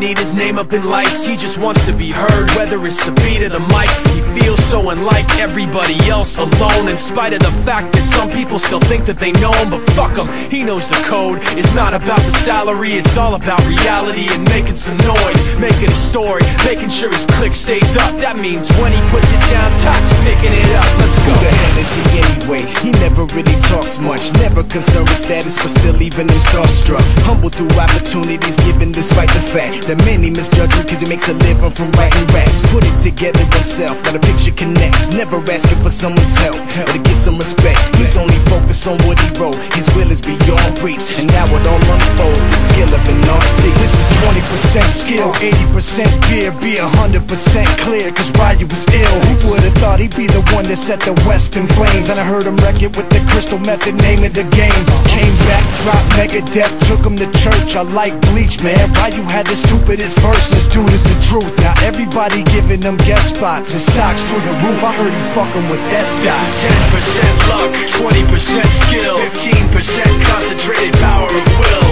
need his name up in lights. He just wants to be heard, whether it's the beat or the mic. He feels so unlike everybody else, alone, in spite of the fact that some people still think that they know him. But fuck him, he knows the code. It's not about the salary, it's all about reality and making some noise, making a story, making sure his click stays up. That means when he puts it down, Todd's picking it up. Let's go. Who the hell is he anyway? He never really talks much, never concerned with status, but still leaving him starstruck. Humble through opportunities, given despite the fact that many misjudge him cause he makes a living from writing raps. Put it together himself, got a picture connects, never asking for someone's help or to get some respect. He's only focused on what he wrote, his will is beyond reach, and now it all unfolds, the skill of an artist. This is 20% skill, 80% fear, be 100% clear, cause Ryu was ill. Who would've thought he'd be the one that set the West in flames? And I heard him wreck it with the crystal method, name of the game. Came back, dropped Megadeth, took him to church. I like Bleach, man. Ryu had the stupidest verse, this dude is the truth. Now everybody giving them guest spots and stocks through the roof. I heard he fucking with that stock. This is 10% luck, 20% skill, 15% concentrated power of will,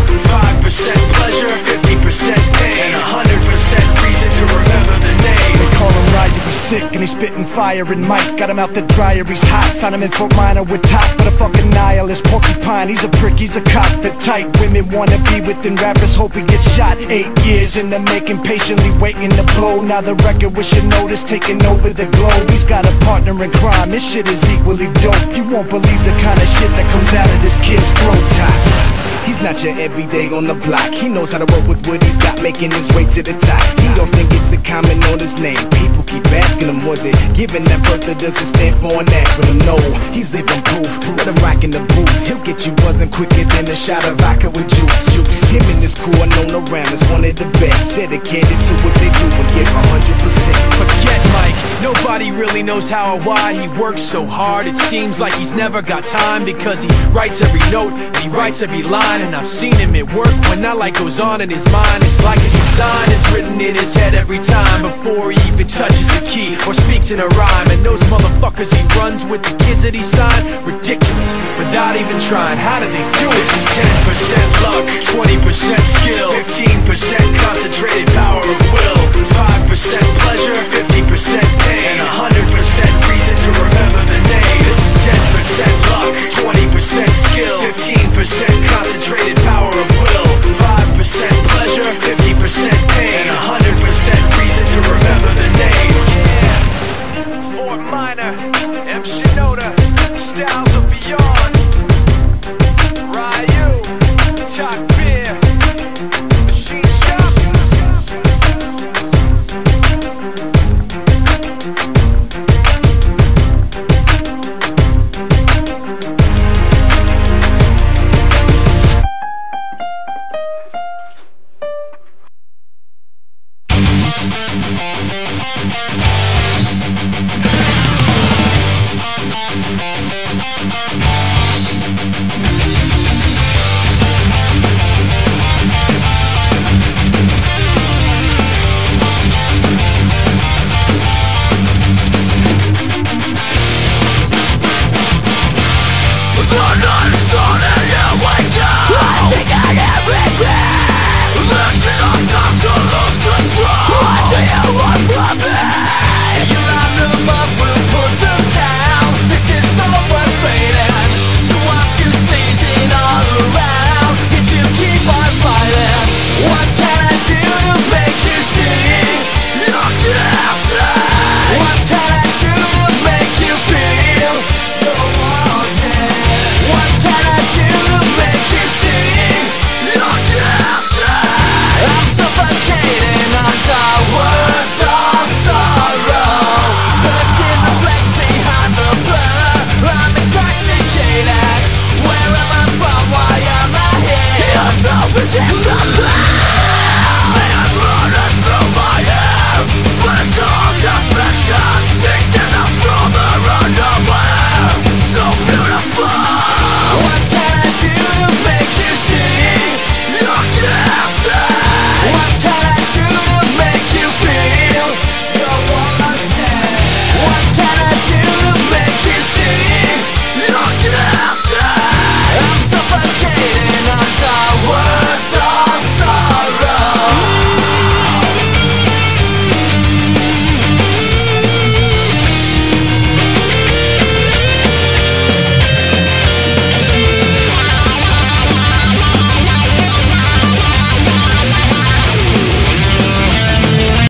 5% pleasure, 50% pain, and 100% reason to remember the name. They call him Ryu, he's sick and he's spitting fire. And Mike got him out the dryer, he's hot. Found him in Fort Minor with top, but a fucking nihilist porcupine. He's a prick, he's a cop. The type women wanna be within, rappers hope he gets shot. 8 years in the making, patiently waiting to blow. Now the record with your notice taking over the globe. He's got a partner in crime, his shit is equally dope. You won't believe the kind of shit that comes out of this kid's throat. He's not your everyday on the block. He knows how to work with what he's got, making his way to the top. He often gets a comment on his name. People keep asking him, was it given that birth or does it stand for an acronym? No, he's living proof. Let him rock in the booth. He'll get you buzzing quicker than a shot of vodka with juice. Him and his crew are known around as one of the best, dedicated to what they do and give 100%. Forget Mike, nobody really knows how or why he works so hard. It seems like he's never got time, because he writes every note and he writes every line. And I've seen him at work when that light goes on in his mind. It's like a design is written in his head every time, before he even touches a key or speaks in a rhyme. And those motherfuckers he runs with, the kids that he signed, ridiculous, without even trying. How do they do it? This is 10% luck, 20% skill, 15% concentrated power of will, 5% pleasure, 50% pain, and 100% reason to remember the name. This is 10% luck, 20% skill, 15% concentrated power of will, 5% pleasure, 50% pain, and 100% reason to remember the name. Yeah. Fort Minor, M. Shinoda, styles of beyond. Ryu, Talk Beer, Machine Shop.